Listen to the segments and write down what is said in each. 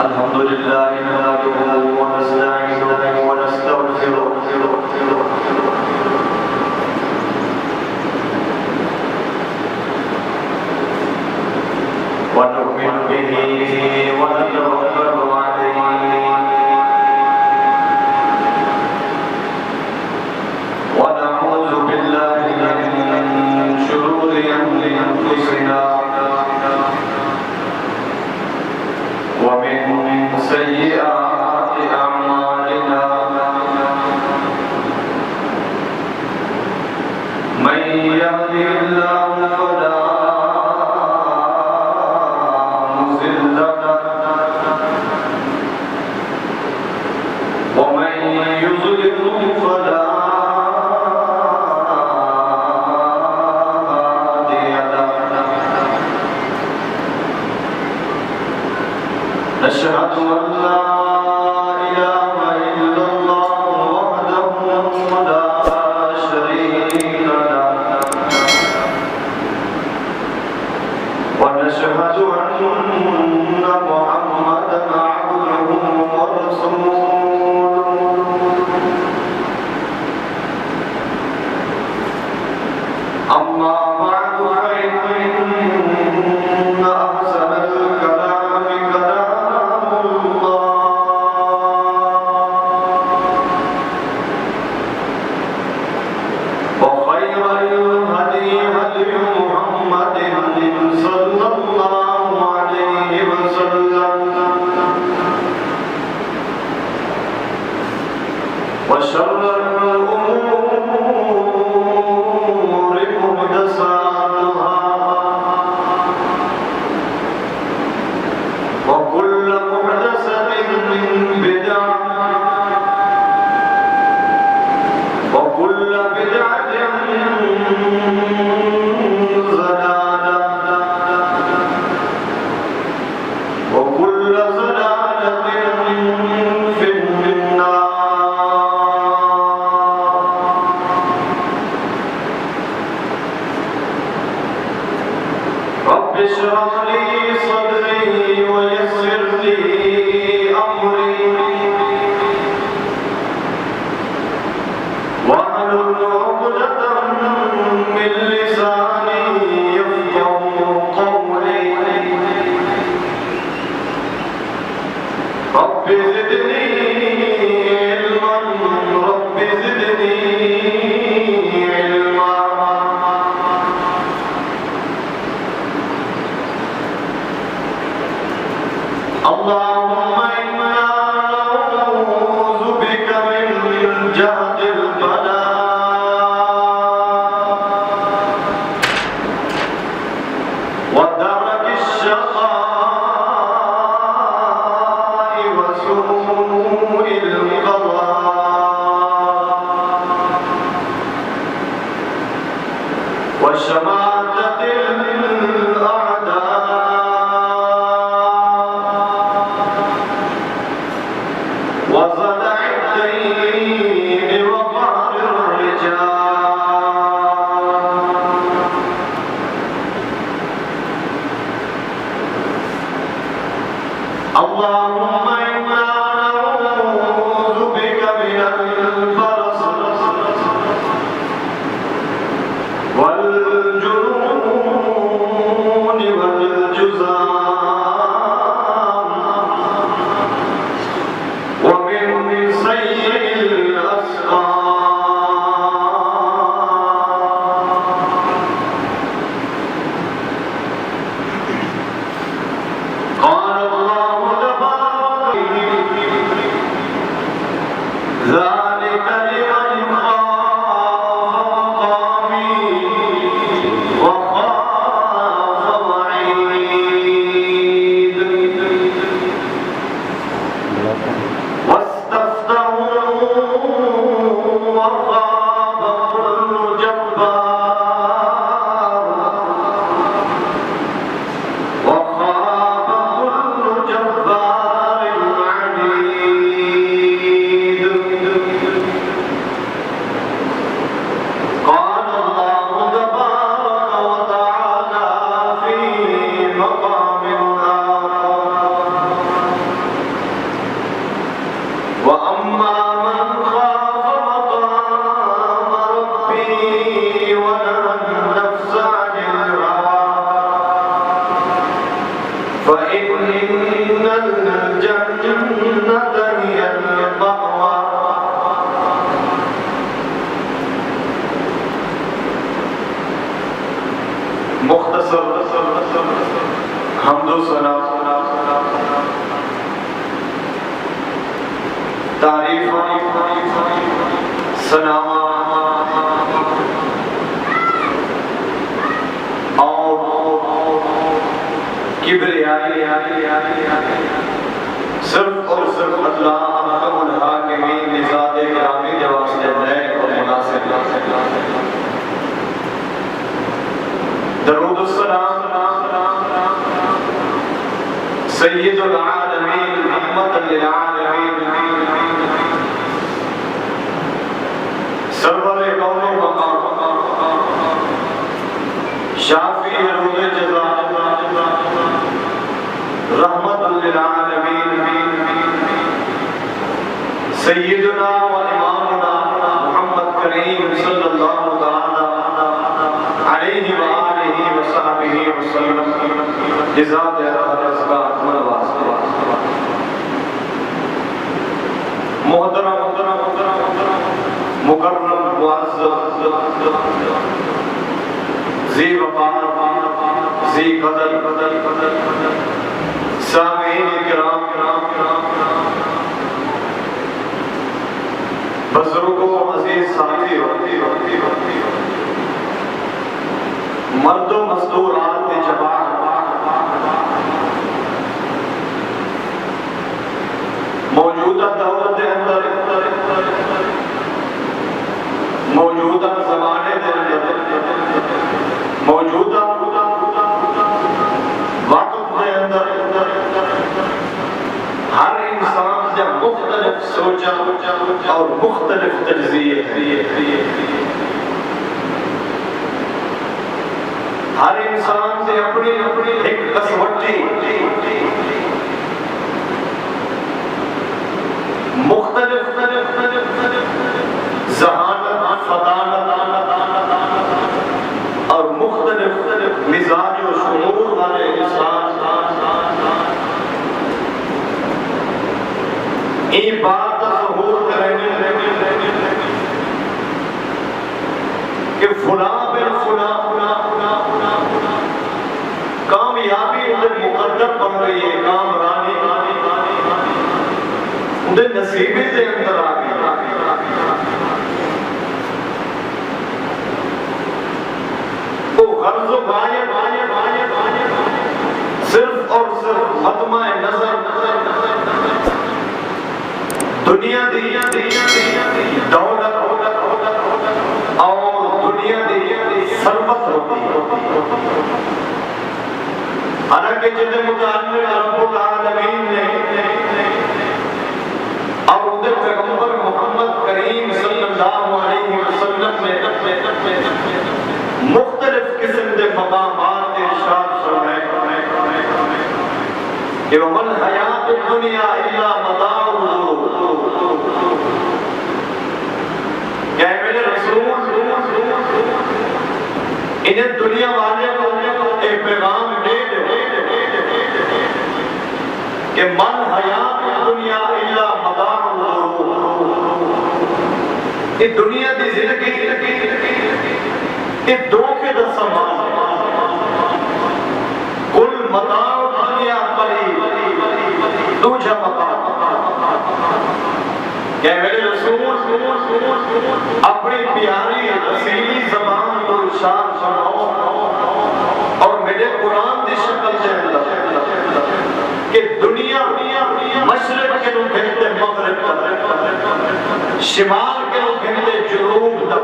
الحمد لله نحمده ونستعينه ونستغفره ونؤمن به ونتوكل عليه ونعوذ بالله من شرور أنفسنا ومن سيئات أعمالنا من يهده الله فلا مضل له ومن يضلل فلا هادي له نشهد أن لا إله إلا الله وحده لا شريك له ونشهد أن محمدا عبده ورسوله أما بعد فإن أحسن الكلام كلام وخير الهدي هدي محمد صلى الله عليه وسلم وشر الأمور محدثاتها وكل محدثة بدعة وكل بدعة ضلالة وكل ضلالة في النار رب اشرح لي صدري ويسر لي أمري واحلل عقدة من لساني يفقهوا قولي رب زدني علما رب زدني علما اللهم إنا نعوذ بك من جهد البلاء ودرك الشقاء وسوء القضاء وشماتة الأعداء وصدع الدين وقهر الرجال اللهم إنا نعوذ بك من البرص والجنون والجذام ومن سيء الأسقام قال الله تبارك حمد و ثنا تعریف ثنا اور کبریائی صرف اور صرف اللہ احکم الحاکمین لذات گرامی کے واسطے لائق اور مناسب درود السلام سید العالمین رحمت للعالمین سرور کون و مقام شافی روز جزا رحمت للعالمین سیدنا و امامنا محمد کریم صلی اللہ تعالی علیہ وآلہ وصحبہ وسلم جزاد رزقات منواسط محترم مکرم معزز ذی وقار ذی قدر سامعین کرام بزرگوں عزیز ساتھی مرد و مزدورات جوان موجودہ دور کے اندر موجودہ زمانے کے اندر موجودہ وقت کے اندر ہر انسان سے مختلف سوچا اور مختلف تجزیے ہر انسان سے اپنی ایک کسوٹی مختلف ذہانت فطانت اور مختلف مزاج و شعور والے انسان این بات ظہور کریں کہ فلاں بن فلاں کامیابی انہیں مقدر بن گئی ہے کامرانی انہیں نصیبے سے اندر آ گئی وہ غرض و غایت صرف اور صرف مطمع نظر دنیا دی دولت اور دنیا دی ثروت ہوتی حالانکہ جن متعلق رب العالمین نے اور ان کے پیغمبر محمد کریم صلی اللہ علیہ وسلم نے مختلف قسم کے مقامات ارشاد فرمائے کہ وَمَا الْحَيَاةُ الدُّنْيَا إِلَّا مَتَاعُ الْغُرُورِ کہ میرے رسول انہیں دنیا والے کو ایک پیغام دے کہ من حیات الدنیا الا متاع الغرور یہ دنیا دی زندگی یہ دھوکے دا سامان کل متاع الدنیا قلیل دوجہ متاع کہ میرے رسول اپنی پیاری رسیلی زبان کو ارشاد فرماؤ اور میرے قرآن دی شکل سے کہ دنیا مشرق کے لوگ کہتے مغرب تک شمال کے لوگ کہتے جنوب تک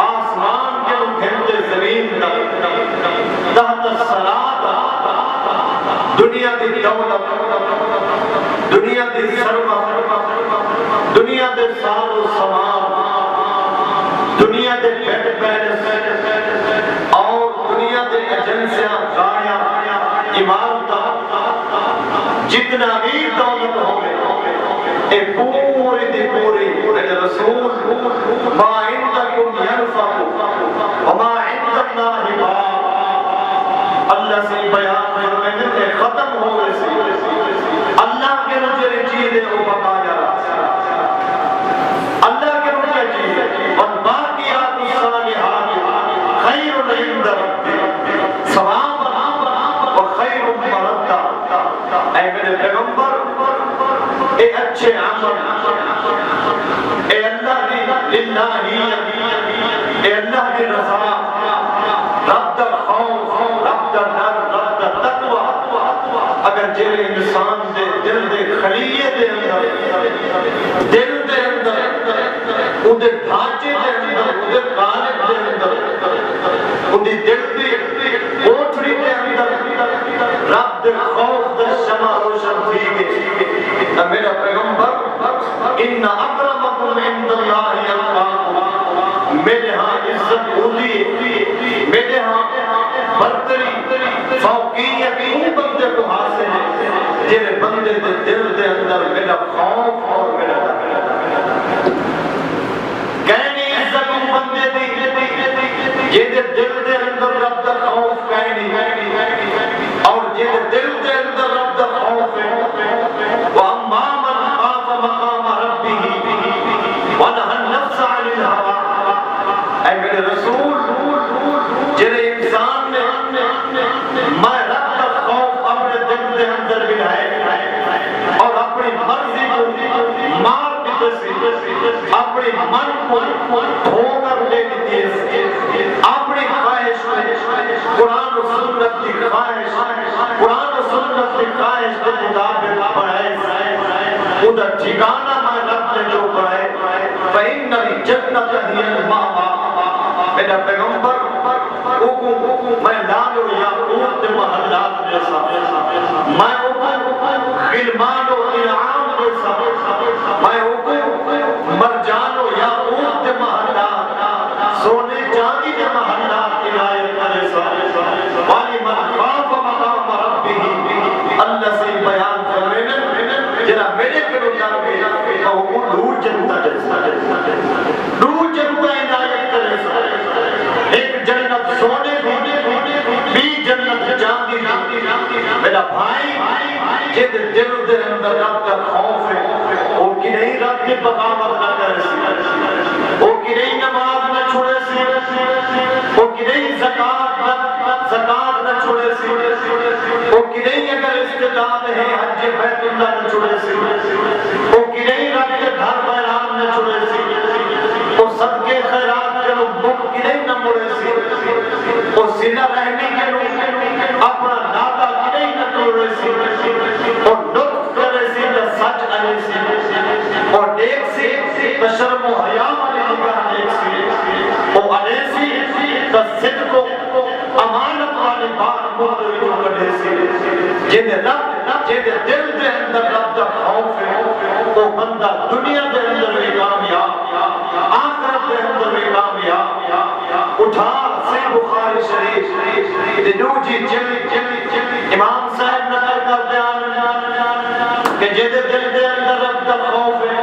آسمان کے لوگ کہتے زمین تک تحت الصلاۃ دنیا دی دولت دنیا دی ثروت دنیا دے سار و سامان دنیا دے بیٹ پیلس اور دنیا دے ایجنسیاں گاڑیاں عمارتاں جتنا بھی دولت ہوگی اے پوری دی پوری رسول ما عندکم ينفع وما عند اللہ باق اللہ سے بیان فرمائے کہ ختم ہو گئے سے اللہ کے نظر چیزیں وہ بقایا اللہ کے نظر چیزیں والباقیات الصالحات خیر عند ربک ثواب اے میرے پیغمبر اے اچھے عمل اے اللہ دی للہیت اے اللہ دی رضا رب دا خوف رب دا ڈر رب دا تقوی اگر جیرے انسان دے دل دے خلیے دے اندر دل دے اندر اندر ڈھانچے دے اندر اندر قالب دے اندر اندر دل دے کوٹھڑی دے اندر رب دے خوف دے شمع روشن تھی گئے میرا پیغمبر ان اکرمکم عند اللہ اتقاکم میرے ہاں عزت ہوتی میرے ہاں برتری فوقیت ان بندے کو حاصل ہے جنہیں بندے دے دل دے اندر میرا خوف اور میرا ڈر کہنی عزت ان بندے دی جنہیں دل دے اندر رب دا خوف کہنی اور جنہیں دل دے اندر رب دا خوف ہے وَأَمَّا مَنْ خَافَ مَقَامَ رَبِّهِ وَنَهَى النَّفْسَ عَنِ الْهَوَىٰ اے میرے رسول جنہیں انسان نے میں رب کا خوف اپنے دل دے اندر بنائے اور اپنی مرضی کو مار دیتے سے اپنی من کو دھو کر لے دیتی ہے اپنی خواہش کو قرآن و سنت کی خواہش قرآن و سنت کی خواہش کے مطابق پڑھائے ادھر ٹھکانہ میں رب نے جو پڑھائے فَإِنَّ الْجَنَّةَ هِيَ الْمَأْوَىٰ میرا پیغمبر میں لال و یاقوت دے محلات جیسا میں غلمان و انعام جیسا میں مرجان و یاقوت دے محلات سونے چاندی دے محلات عنایت جیسا والی من خاف مقام ربہ اللہ سے بیان فرمینے جنہ میرے کردار میں وہ دور جنتا جیسا دور جنتا عنایت جیسا ایک جنت سونے بھی جنت چاندی میرا بھائی جد دل دے اندر رب کا خوف ہے وہ کی نہیں رب کی بغاوت نہ کرے سی وہ کی نہیں نماز نہ چھوڑے سی وہ کی نہیں زکات نہ چھوڑے سی وہ کی نہیں اگر استطاعت ہے حج بیت اللہ نہ چھوڑے سی وہ کی نہیں رب کے گھر بحرام نہ چھوڑے سی وہ صدقے خیرات کے لوگ بک کی نہیں نہ مڑے سی وہ سینہ رہنے کے لوگ اپنا ناتا کی نہیں نہ توڑے سی اور نطق کرے سی نہ سچ آنے سی اور ایک سی تشرم و حیام علی نگاہ ایک سی وہ آنے سی تصدق و امانت والی بات مدر جو کڑے سی جنہیں رب جنہیں دل دے اندر رب دا خوف ہے وہ بندہ دنیا دے اندر بھی کامیاب آخرت دے اندر بھی کامیاب اٹھا سے بخاری شریف دنو جی امام صاحب نقل کر دیان کہ جدے دل دے اندر رب دا خوف ہے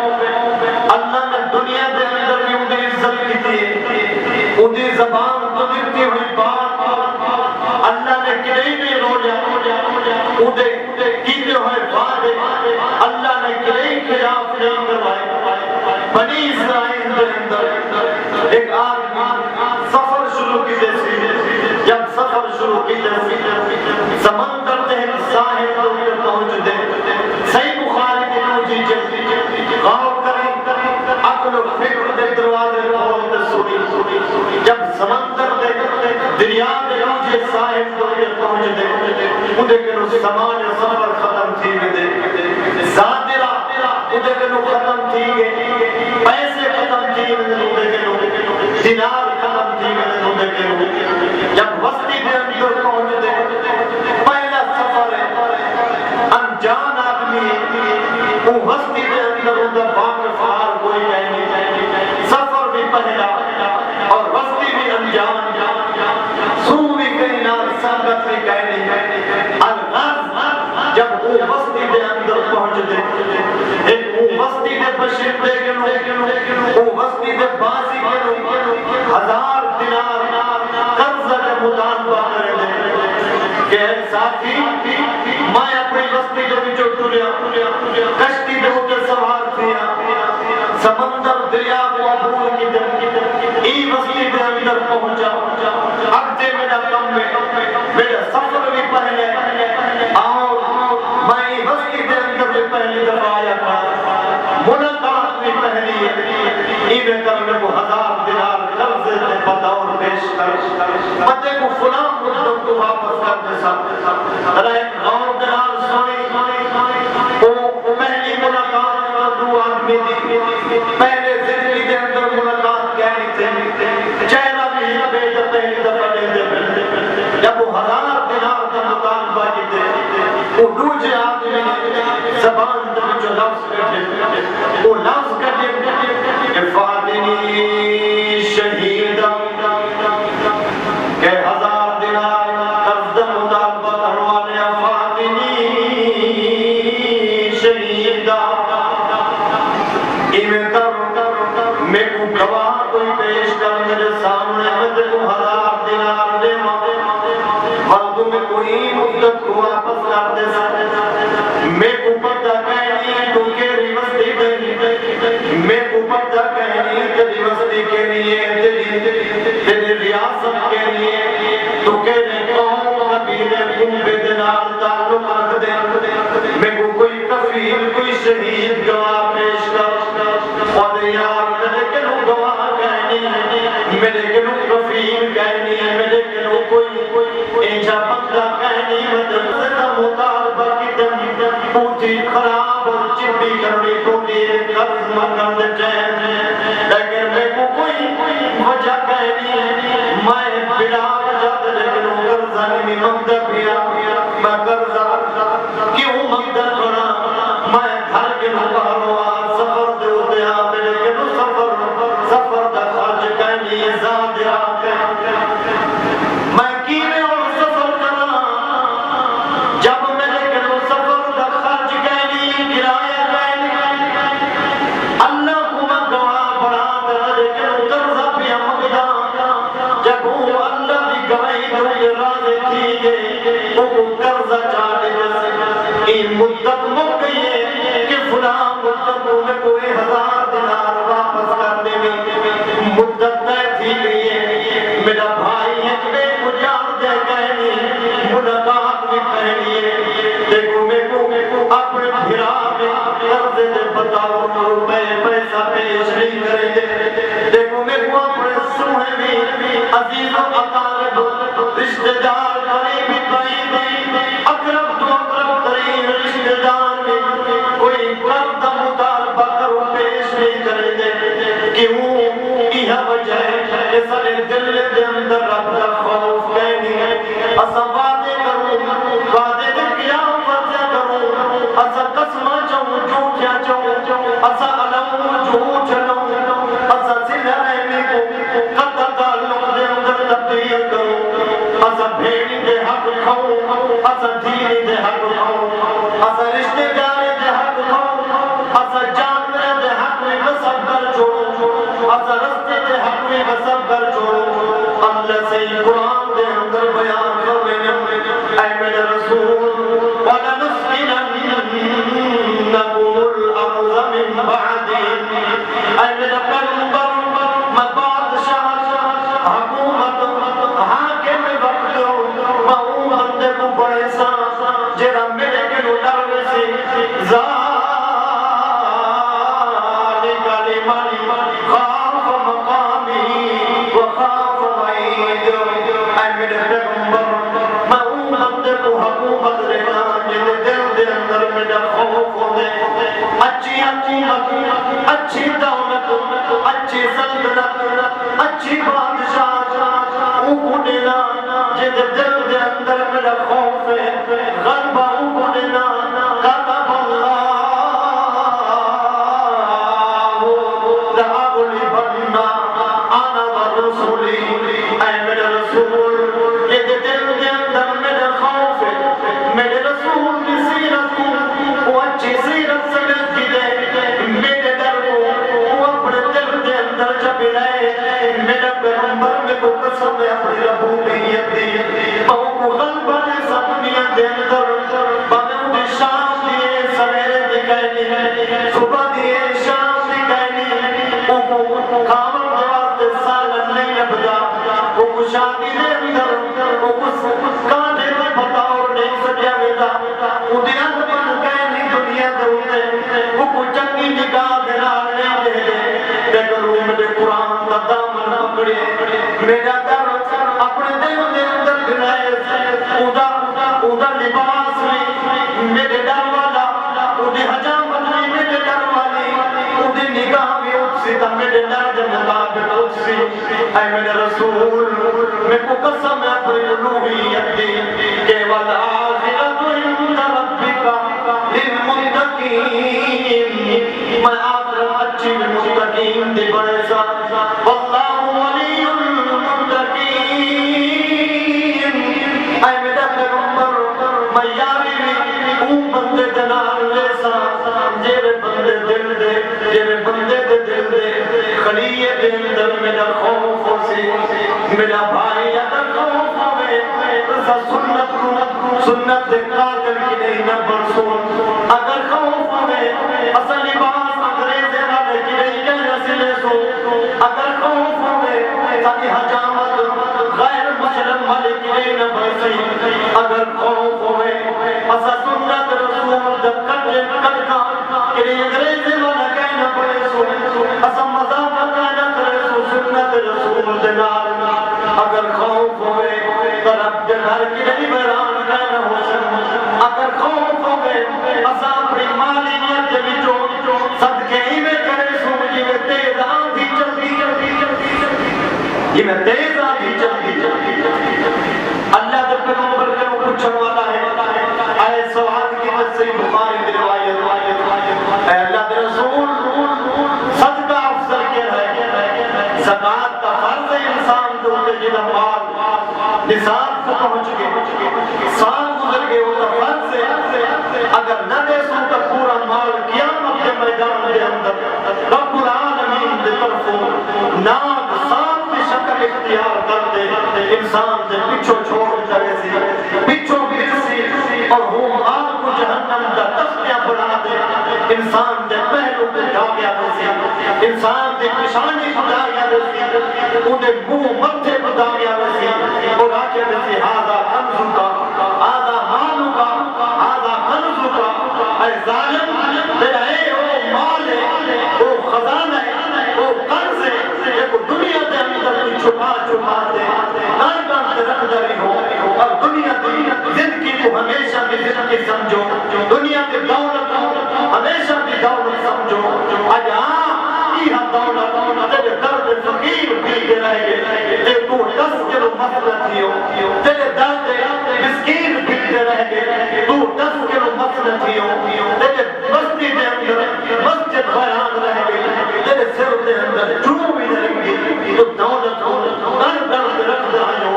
اللہ نے دنیا دے اندر بھی انہیں عزت کی تھی انہیں زبان قدرتی ہوئی بات اللہ نے کلئی نہیں رویا انہیں کیتے ہوئے وعدے اللہ نے کلئی خلاف نہیں کروائے بنی اسرائیل دے اندر ایک آدمی سفر شروع کی جیسی جب سفر شروع کی جیسی سمندر دے ساحل دے پہنچ دے صحیح بخاری کی نوجی جلدی غور کریں عقل و فکر دے دروازے کھول دے سوئی جب سمندر دے دریا دے نوجی ساحل دے پہنچ دے انہیں کنو سامان سفر ختم تھی دے زادرہ انہیں کنو ختم تھی گئے پیسے ختم تھی انہیں کنو دینار ختم تھی انہیں کنو جب وسطی دے اندر پہنچ دے پہلا سفر ہے انجان آدمی وہ وسطی دے اندر اندر واقف ہار کوئی نہیں سفر بھی پہلا اور وسطی بھی انجان سو بھی کہیں نار سنگت بھی کہیں الغرض جب وہ وسطی دے اندر پہنچ دے ایک وہ وسطی دے بشیر دے گنو وہ وسطی دے بازی گنو 1000 دینار قرضہ کے مطالبہ کرے دے کہ اے ساتھی میں اپنی وسطی جو بھی جو ٹریا کشتی دے ہوتے سوار تھیا سمندر دریا کو عبور کی دے ای وسطی دے اندر پہنچا اگتے میرا کم میں میرا سفر بھی پہلے اور میں بندے کو فلاں مدت کو واپس کر دے ساتھ ایک غور دلال سوئی وہ پہلی ملاقات میں دو آدمی دی پہلے زندگی دے اندر ملاقات کہنی تھی چہرہ بھی بے پہلی دفعہ لے دے جب وہ 1000 دینار کا مطالبہ جیتے وہ دوجے آدمی زبان دے جو لفظ کٹے وہ لفظ کٹے افادنی شہیدہ کہ 1000 دینار قرض مطالبہ کروانے افادنی شہیدہ ایمیں کر میں کو گواہ کوئی پیش کر میرے سامنے میں کو 1000 دینار دے وقت میں کوئی مدت کو واپس کر دے سکتے میں کو پتہ کہنی ہے تو کیری وستی دینی میں کو پتہ کہنی ہے تیری وستی کے لیے تیری ریاست کے لیے تو کہنے قوم قبیلے کنبے دینار تعلق رکھ دے میں کو کوئی کفیل کوئی شہید گواہ پیش کر اور یار میرے کنو گواہ کہنی ہے میرے کنو کفیل کہنی ہے میرے کنو کوئی ایجا بندہ کہنی مدد زدہ مطالبہ کی دن پوچھی خراب اور چپی کرنی پوٹی قرض مکرد چین لیکن میں کو کوئی وجہ کہنی ہے میں بلا وجہ لیکن قرضہ نہیں مندہ پیا میں قرضہ کیوں مندہ بنا میں گھر کے مبارو سفر دے ہوتے ہیں میرے کنو سفر دا خرج کہنی زیادہ میں کینے اور سفر کرنا جب میرے کنو سفر دا خرج کہنی گرایا کہنی اللہ کو میں گواہ بڑھا دے میرے کنو قرضہ پیا مگدہ جب وہ اللہ دی گواہی دو راضی تھی گئے وہ قرضہ چاہتے جیسے این مدت مک گئی ہے کہ فلاں مدت میں کوئی 1000 دینار واپس کر دے گی مدت طے تھی گئی ہے میرا بھائی ہے کہ کو جان دے کہنی ملاقات بھی کہنی ہے دیکھو میں کو اپنے بھرا میں قرض دے بتاؤ روپے پیسہ پیش نہیں کریں گے دیکھو میں کو اپنے سوہے بھی عزیز و اقارب رشتہ دار قریبی بعید اقرب تو اقرب ترین رشتہ دار میں کوئی قرض مطالبہ کرو پیش نہیں کریں گے کیوں یہ وجہ ہے کہ سارے دل دے اندر رب کا خوف کہنی ہے اسا وعدے کروں وعدے دے قیام فرضے کروں اسا قسمہ چاہوں جھوٹیا چاہوں اسا علم جھوٹ چلوں اسا زلہ رہنے کو قطع تعلق دے اندر تبدیل کروں اسا بھیڑی دے حق کھاؤں اسا دینی دے حق کھاؤں اسا رشتے دارے دے حق کھاؤں اسا جانورے دے حق میں غصب کر چھوڑوں اسا رستے دے حق میں غصب کر چھوڑوں اللہ سے قرآن دے اندر بیان کرنے اے میرے رسول وَلَنُسْكِنَنَّكُمُ الْأَرْضَ مِنْ بَعْدِهِ اے میرے پیغمبر میں بادشاہ حکومت حاکم وقت ہوں بندے کو بڑے سا جرا میرے کے ڈر سے ذالک لمن خاف مقامی وخاف وعید اے میرے پیغمبر میں بندے کو حکومت دینا جن دل دے اندر میرا خوف ہوتے اچھی دولت اچھی سلطنت اچھی بادشاہ او کو دینا جن دل دے اندر میرا خوف ہے غلبہ او کو دینا کتب اللہ لأغلبن انا ورسولی اے میرے رسول یہ دل دے اندر میرا خوف ہے میرے رسول کی سیرت کو وہ اچھی سیرت سے ملتی دے میرے در کو وہ اپنے دل دے اندر جب رہے میرا پیغمبر میں کو قسم ہے اپنی ربوبیت دی وہ کو غلبہ نے سب دنیا دے اندر بنے انہیں شام دیے سویرے دکھائنی صبح دیے شام دکھائنی وہ کو کامر دواستے سالن نہیں لبدا وہ کو شادی دے اندر وہ کو کانٹے میں بتاؤ نہیں سکیا بیتا وہ دیا بن کہنی دنیا دوتے وہ کو چنگی نگاہ دلال نہیں دے دے لیکن وہ میرے قرآن کا دامن پکڑے میرا در اپنے دل دے اندر گرائے اودا لباس بھی میرے ڈر والا اودی حجامت بھی میرے ڈر والی اودی نگاہ بھی اسی تا میرے ڈر دے مطابق اسی اے میرے رسول میں کو قسم ہے اپنی الوہیت دی کہ والآخرۃ عند ربک للمتقین میں آخرت اچھی متقین دی بڑے سا واللہ ولی المتقین اے میرا پیغمبر میں یاری بھی بندے دنال لے سا جیرے بندے دل دے جیرے بندے دل دے خلیے دے اندر میرا خوف ہو سی میرا بھائی اگر خوف ہوئے رسا سنت دے قاتل کی نہیں نبر سون اگر خوف ہوئے اصل لباس انگریزے والے کی نہیں کہنے سلے سو اگر خوف ہوئے تاکہ حجامت غیر مسلم والے کی نہیں نبر سی اگر خوف ہوئے اصل سنت رسول دے کٹنا کہ نہیں انگریزے والا کہنا پڑے سو اصل مذاقہ کہنا کرے سو سنت رسول دے نال اگر خوف ہوئے تو رب دے گھر کی نہیں بیران کہنا ہو سن اگر خوف ہوئے اصل اپنی مالیت دے بچو صدقے ہی میں کرے سو یہ میں تیز آندھی چلتی یہ میں تیز آندھی چلتی اللہ دے پیغمبر کے وہ پوچھن والا ہے اے سوال کی وجہ بخاری دی روایت اے اللہ دے رسول صدقہ افضل کے رہے زکات کا فرض ہے انسان دے اوپر جنہ مال نصاب کو پہنچ گئے سال گزر گئے وہ کا فرض ہے اگر نہ دے سو کا پورا مال قیامت کے میدان دے اندر رب العالمین دے طرفوں ناک صاف کی شکل اختیار کر دے انسان دے پچھو چھوڑ کرے سی پچھو گرسی اور وہ آگ کو جہنم دا تختیاں بنا دے انسان دے پہلو کو جاگیا رسی انسان دے پشانی کو جاگیا رسی انہیں منہ متھے کو جاگیا رسی اور آکے رسی ہاذا کنزو کا ہاذا مالو کا ہاذا کنزو کا اے ظالم تیرا اے او مال ہے او خزانہ ہے او قرض ہے ایک دنیا دے اندر کی چھپا دے نارکان تے رکھ داری ہو اور دنیا دی زندگی کو ہمیشہ کی زندگی سمجھو دنیا کی دولت کو ہمیشہ کی دولت سمجھو آج یہ دولت تیرے درد فقیر پیتے رہے گے تے تو 10 کلو مسئلہ تھیو تیرے درد مسکین پیتے رہے گے تو 10 کلو مسئلہ تھیو تیرے بستی دے اندر مسجد بیان رہے گے تیرے سر دے اندر جنو بھی رہیں گے تو دولت کو درد رکھ دائیو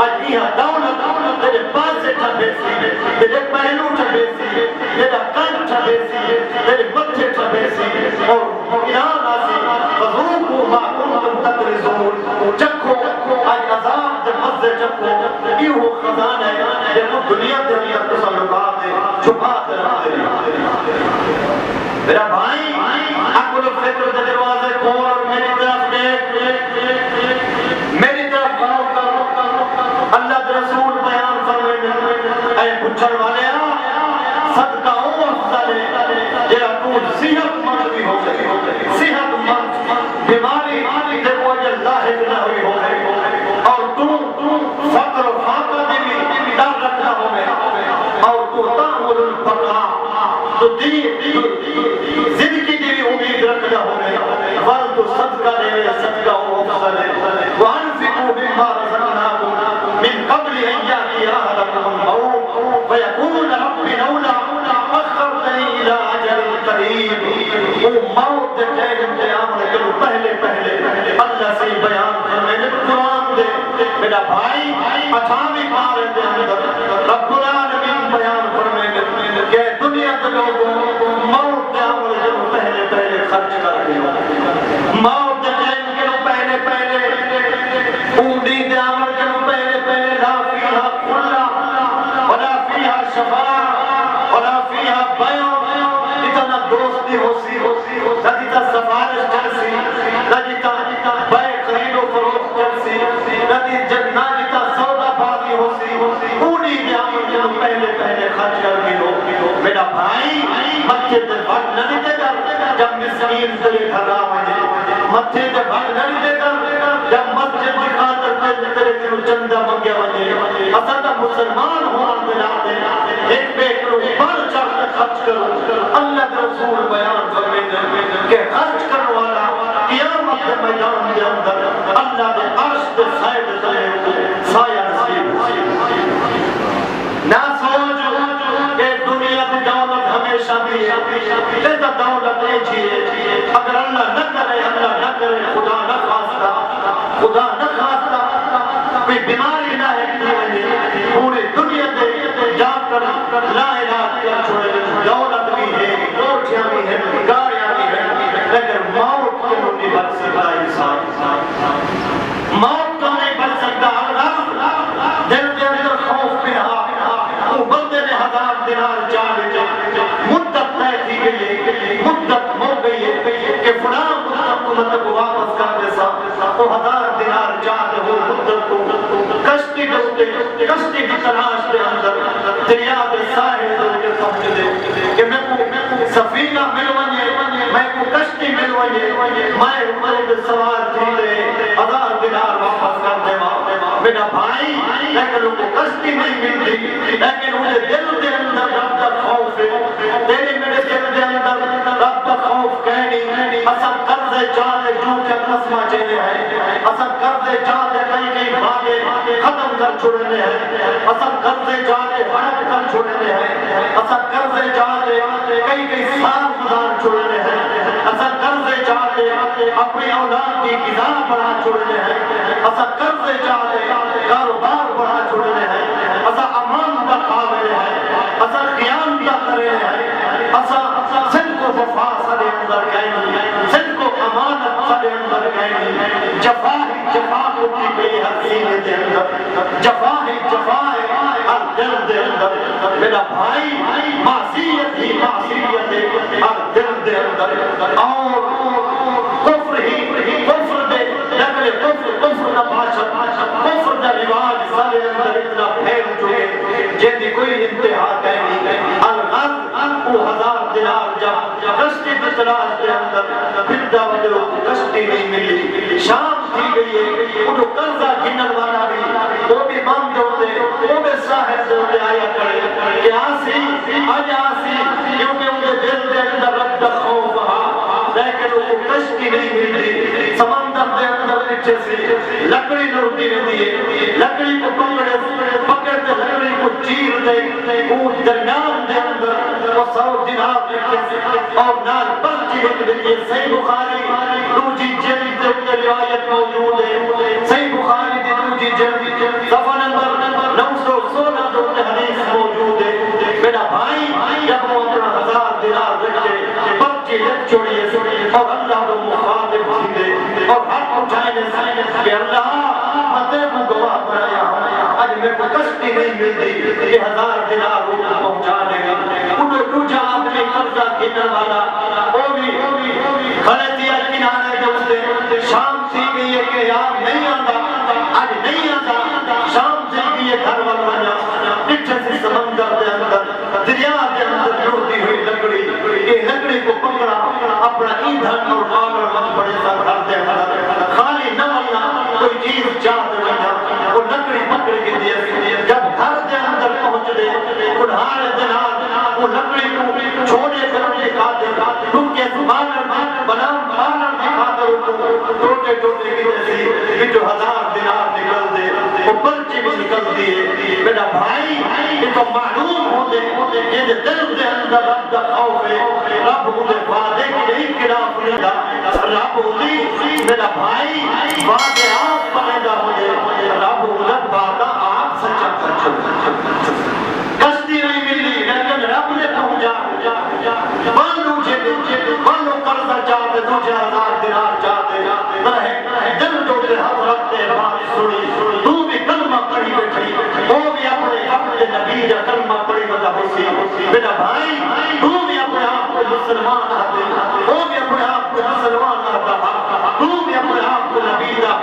آج یہ دولت تیرے پاس سے ٹھبے سی تیرے پہلو ٹھبے سی تیرا کن ٹھبے سی تیرے متھے ٹھبے سی اور ایران آسی فضوکو ما کنتم تقرزون چکھو آج عذاب دے مزے چکھو یہ وہ خزان ہے یہ وہ دنیا دے اندر تصلقات ہے چھپا دے رکھ دے میرا بھائی عقل و فکر دے دروازے کھول اور میری طرف دیکھ میری طرف غور کر اللہ دے رسول بیان فرمائے اے پچھڑ والے صدقہ او افضل ہے جیرا تو صحت مند بھی ہو گئی صحت مند بیماری دے کوئی لاحق نہ ہوئی ہو گئی اور تو فقر و فاقہ دے بھی ڈر رکھنا ہو گئے اور تو تعمل البقاء تو زندگی دی بھی امید رکھنا ہو گئے ورد صدقہ دے صدقہ او افضل ہے وانفقوا مما رزقناکم من قبل ان یاتی احدکم الموت فیقول رب لولا اخرتنی الى اجل قریب وہ موت دے ٹائم دے آمد کرو پہلے اللہ سے بیان فرمائے قرآن دے میرا بھائی 28 پارے دے اندر رب العالمین بیان فرمائے کہ دنیا کے لوگوں موت دے آمد کرو پہلے خرچ کر دیا موت دے ٹائم کرو پہلے اوندی دے آمد کرو پہلے لا فیہا کھلا ولا فیہا شفاء ولا فیہا بیع اتنا دوستی ہو سی نہ جتا سفارش چلسی نہ جتا بیع خرید و فروخت چلسی نہ جتا سودا بازی ہو سی پوری دیامن کے پہلے خرچ کر گئے میرا بھائی متھے تے وقت نہ دے کر جب مسکین تیرے گھر آوے متھے تے وقت نہ دے کر جب مسجد کی خاطر تیرے چندہ لہذا دولت اگر اللہ نہ کرے خدا نہ خواستہ کوئی بیماری نہ ہے پوری دنیا دے جا کر لا علاج کیا چھوڑے دولت بھی ہے کوٹھیاں بھی ہیں گاڑیاں بھی ہیں لیکن موت کو نہیں بچ سکتا انسان موت کو نہیں بچ سکتا دل کے اندر خوف میں وہ بندے نے 1000 دینار چاہے مدت طے کی گئی ہے مدت ہو گئی ہے کہ فلاں مدت کو واپس کر دے سا وہ 1000 دینار چاہے وہ مدت کو کشتی کی تلاش کے اندر دریا کے ساحل کے پہنچ دے کہ میں کو سفینہ مل ونجے میں کو کشتی مل ونجے میں اوپر سوار تھی دے 1000 دینار واپس کر دے میرا بھائی لیکن ان کو کشتی نہیں ملتی لیکن انہیں دل کے اندر رب کا خوف ہے تیرے میرے دل کے اندر رب کا خوف کہنی اصل قرضے چاہتے جو کہ قسمہ چلے ہیں اصل قرضے چاہتے کئی بھاگے ختم کر چھوڑنے ہیں اصل قرضے چاہتے ہڑپ کر چھوڑنے ہیں اصل قرضے چاہتے کئی سال گزار چھوڑنے ہیں اصل قرضے چاہتے اپنی اولاد کی غذا بڑھا چھوڑنے ہیں اصل قرضے چاہتے کاروبار بڑھا چھوڑنے ہیں اصل امان کا قابل ہے اصل قیام کا کرے ہے اصل صدق و وفا سارے اندر کہیں صدق و امانت سارے اندر کہیں جفا کو کی بے حسینے دے اندر جفا ہے ہر دل دے اندر میرا بھائی معصیت ہے ہر دل دے اندر اور کفر دے لگلے کفر دا باشد کفر دا رواج سارے اندر اتنا پھیل چکے جیدی کوئی انتہا کہنی الغرض وہ 1000 دینار جب کشتی کی تلاش کے اندر پھر دعوت کشتی نہیں ملی شام تھی گئی ہے انہوں قرضہ گنن والا بھی وہ بھی بند ہوتے وہ بھی صاحب ہوتے آیا کرے کہ آسی کیونکہ انہیں دل دے اندر رب کا خوف لیکن وہ کشتی نہیں ملتی سمندر دے اندر پیچھے سے لکڑی لڑتی رہتی ہے لکڑی کو پکڑتے لکڑی کو چیر دے وہ درمیان دے اندر وہ 100 دینار پیچھے سے اور نال پرچی لکھ دیتی ہے صحیح بخاری دوجی جلد دے اندر روایت موجود ہے صحیح بخاری دی دوجی جلد صفحہ نمبر 916 دو حدیث موجود ہے میرا بھائی جب وہ اپنا 1000 دینار رکھے پرچی لکھ چھوڑیے اور اللہ کو مخاطب تھی اور ہاتھ اٹھائے کہ اللہ مدے کو گواہ بنایا آج میرے کو کشتی نہیں ملتی یہ 1000 دینار وہ پہنچانے گا انہوں دوجا آدمی قرضہ گنن والا وہ بھی کھڑے دیا کنارے دوستے شام تھی گئی ہے کہ یار نہیں آتا آج نہیں آتا شام تھی گئی ہے گھر والوانا پیچھے سے سمندر دے اندر دریا دے اندر لڑتی ہوئی لکڑی یہ لکڑی کو پکڑا اپنا ایندھن اور آگ اور مت بڑے سا گھر دے اندر خالی نہ ملنا کوئی چیز چاہتے رہنا وہ لکڑی پکڑ کے دیا جب گھر دے اندر پہنچ دے انہارے دنار وہ لکڑی کو چھوڑے کرنے کھاتے تم کے بانر بنام بانر دکھاتے ٹوٹے ٹوٹے کی جیسی کہ جو 1000 دینار نکل دے وہ پرچی بھی نکل دیے میرا بھائی یہ تو معلوم ہوتے یہ دل دے اندر رب کا خوف ہے رب انہیں وعدے کی نہیں خلاف نہیں دا رب انہیں میرا بھائی وعدے آپ پڑھے مجھے رب انہیں وعدہ آپ سچا کر کشتی نہیں ملی لیکن رب نے پہنچا بانو قرضہ چاہتے 2000 دینار چاہتے رہے دل ٹوٹے ہاتھ رکھتے بات سنی تو بھی کلمہ پڑھی بیٹھی وہ بھی اپنے نبی جا کلمہ پڑھی بتا ہوسی میرا بھائی تو بھی اپنے آپ کو مسلمان آتے وہ بھی اپنے آپ کو مسلمان آتا تو بھی اپنے آپ کو نبی دا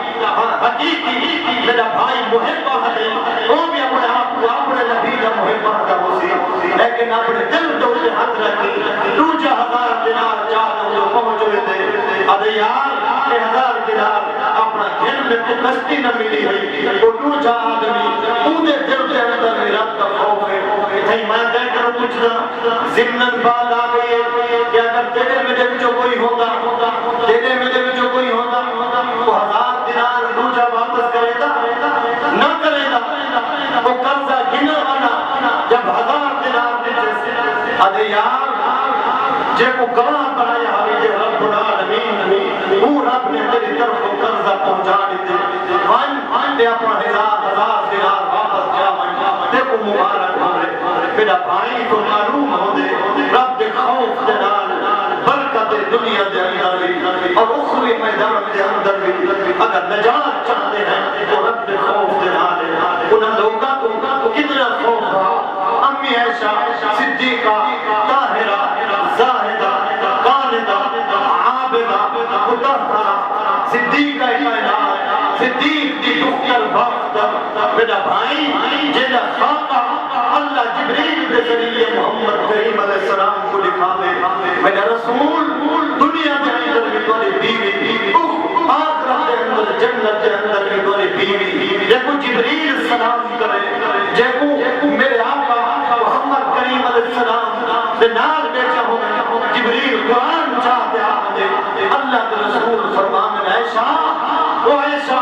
حقیقی میرا بھائی محبہ ہے وہ بھی اپنے آپ کو اپنے نبی دا محبہ آتا ہوسی لیکن اپنے دل ٹوٹے ہاتھ رکھی 2000 دینار چاہتے وہ پہنچ ہوئے تھے ادھے یار 1000 دینار اپنا دل میں تو کشتی نہ ملی ہے وہ دوجا آدمی پورے دل کے اندر رب کا خوف ہے تھئی میں کہہ کر پوچھنا ضمن بات آ گئی ہے کہ اگر تیرے میرے وچوں کوئی ہوگا تیرے میرے وچوں کوئی ہوگا وہ 1000 دینار دوجا واپس کرے گا نہ کرے گا وہ قرضہ گننے والا جب 1000 دینار ادھے یار جے کو گواہ بنایا ہوئی جے رب العالمین وہ رب نے تیری طرف کو قرضہ پہنچا دیتے وان دے اپنا ہزار دینار واپس جاویں تے کو مبارک ہوئے میرا بھائی کو معلوم ہو دے رب دے خوف دے نال برکت دنیا دے اندر بھی اور اخروی میدان دے اندر بھی اگر نجات چاہتے ہیں تو رب دے خوف دے نال انہاں لوگاں کو کتنا خوف رہا امی عائشہ صدیقہ طاہرہ زاہدہ قانتہ عابدہ مطہرہ صدیقہ کائنات صدیق دی دختر بختر میرا بھائی جینا خاکہ اللہ جبریل کے ذریعے محمد کریم علیہ السلام کو دکھا دے میرا رسول دنیا کے اندر بھی تمہاری بیوی آخرت کے اندر جنت کے اندر بھی تمہاری بیوی جب جبریل سلام کرے جب میرے آقا محمد کریم علیہ السلام سے نال بیٹھا ہو جبریل قرآن چاہتے آمدے اللہ کے رسول فرمان عائشہ وہ عائشہ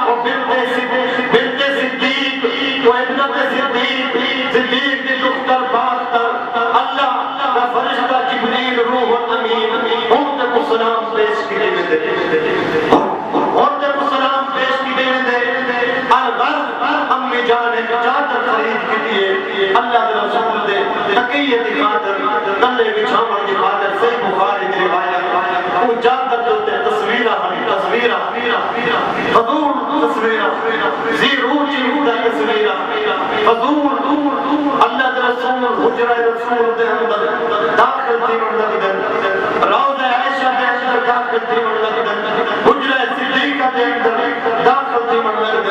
وہ بنت صدیق وہ ابنت صدیق صدیق کی دختر بختر اللہ کا فرشتہ جبریل روح الامین ان کو سلام پیش کی دے ان کو سلام پیش کی دے الغرض امی جان چادر خرید کی دیئے اللہ کے رسول دے تقیت کی خاطر تلے بچھاون کی خاطر سے بخاری کی روایت وہ چادر دے تصویرہ فضول تصویرہ زیروچی ہوتا تصویرہ فضول اللہ کے رسول حجرہ رسول دے اندر داخل تھی مردد روضہ عائشہ دے اندر داخل تھی مردد حجرہ صدیقہ دے اندر داخل تھی مردد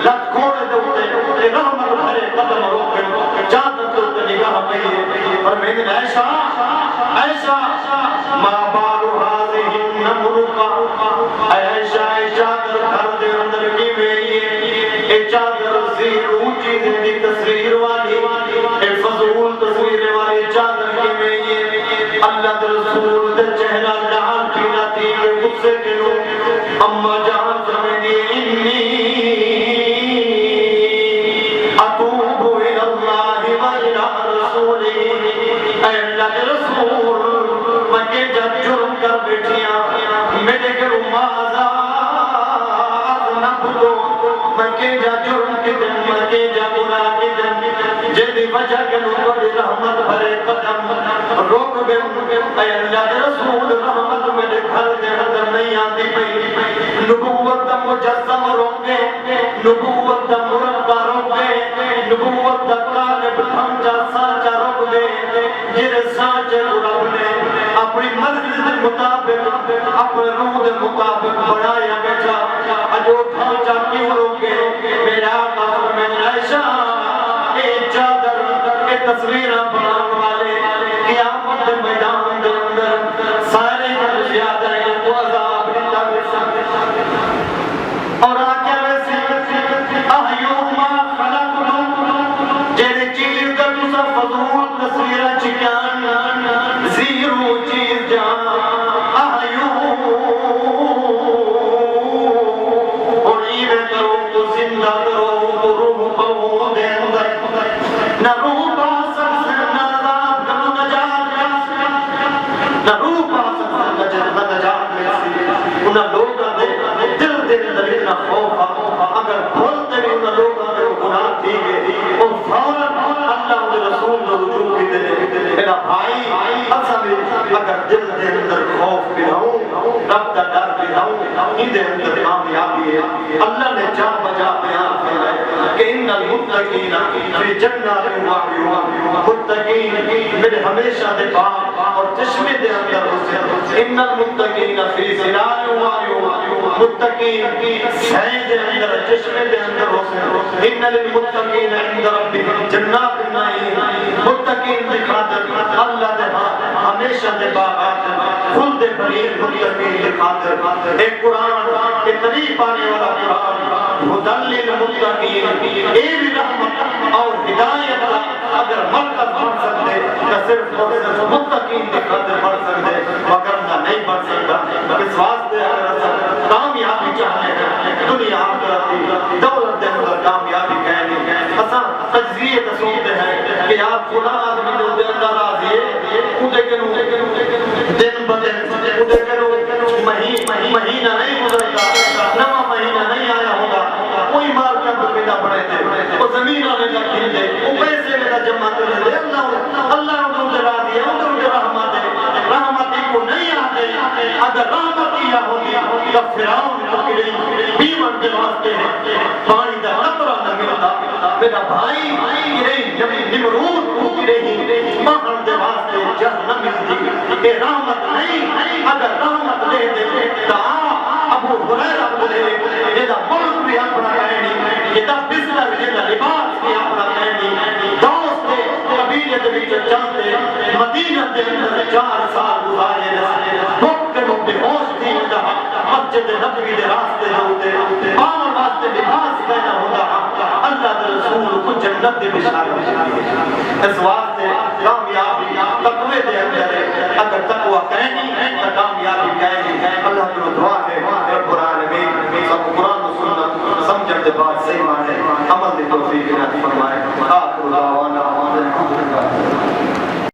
لت کھوڑے دوتے رحمت بھرے قدم روکے چادر دوتے نگاہ پہیے اور میں نے عائشہ ما بارو حاضی نمرکا عائشہ چادر گھر دے اندر کی میں اے چادر زیر اونچی دی تصویر والی اے فضول تصویر والی چادر کی میں اللہ دے رسول دے چہرہ جہاں پینا تھی کہ غصے کے لوگ اما جہاں فرمیدی انی اتوب الاللہ و الى رسولی اے اللہ دے رسول مکے جب جرم کر بیٹھیاں میرے گھر مازا نبدو مکے جا جرم کی دن مکے جا گناہ کی دن جیدی وجہ کے لوگوں دی رحمت بھرے قدم روک گئے اے اللہ دے رسول رحمت میرے گھر دے اندر نہیں آتی پئی نبوت دا مجسم روکے نبوت دا مربع روکے نبوت دا قالب ہمجا سانچا روک دے جیرے سانچے رب نے اپنی مرضی دے مطابق اپنے روح دے مطابق بڑھایا بیٹھا اجو ڈھانچہ کیوں روکے میرا آقا میں عائشہ اے چادر اے تصویرہ بنانے والے قیامت دے میدان دے اندر سارے جب یاد رہے تو عذاب اللہ کے ساتھ اور آکے ویسی احیوما خلق جیرے چیز کا تسا فضول تصویرہ چکیان زیرو چیز جان احیو اور ایوے کرو تو زندہ کرو تو روح پہو دے اندر نہ روح باسر سے نہ عذاب کا نجات نہ روح باسر سے نہ نجات انہاں لوگاں دے دل دے اندر اتنا خوف اگر بھولتے بھی انہاں لوگاں دے گناہ تھی گئے اور فوراً اللہ دے رسول نے رجوع کی دے میرا بھائی اصل اگر دل دے اندر خوف بھی رہوں رب کا ڈر بھی رہوں ہی دے اندر کامیابی ہے اللہ نے جا بجا بیان کیا ہے کہ ان المتقین فی جنات وعیون متقین میرے ہمیشہ دے باغ اور چشمے دے اندر ہوتے ان المتقین فی ظلال وعیون متقین سائے دے اندر چشمے دے اندر ہوتے ان للمتقین عند ربهم جنات النعیم متقین دی خاطر اللہ دے ہمیشہ دے باغات خل دے بریر متقین دی خاطر ایک قرآن کے طریق پانے والا قرآن مدل للمتقین اے بھی رحمت اور ہدایت اگر مرکز بن سکتے تو صرف اور صرف متقین دی خاطر بن سکتے وگرنہ نہیں بن سکتا اس واسطے اگر کامیابی چاہنے ہیں دنیا آخرت دولت دے اندر کامیابی کہنے اساں تجزیے تصویر ہیں کہ آپ فلاں آدمی دے اندر راضی ہے فراؤن کو کریں بیمن کے واسطے پانی دا قطرہ نہ ملتا میرا بھائی کریں جب نمرود کو کریں مہن دے واسطے جہ نہ ملتی کہ رحمت نہیں اگر رحمت دے دے تا ابو ہریرہ بولے جدا ملک بھی اپنا کہنی جدا بستر جدا لباس بھی اپنا کہنی دوست دے قبیلے دے وچ چلتے مدینہ دے اندر 4 سال گزارے کے بے ہوش تھی رہا مسجد نبوی دے راستے ہوتے پاون واسطے لباس پہنا ہوتا اللہ کے رسول کو جنت دے بشارت اس واسطے کامیابی تقوی دے اندر اگر تقوی کہنی تو کامیابی کہنی اللہ کی دعا ہے رب العالمین سب قرآن و سنت سمجھتے بعد صحیح مانے عمل دی توفیق عطا فرمائے آخر دعوانا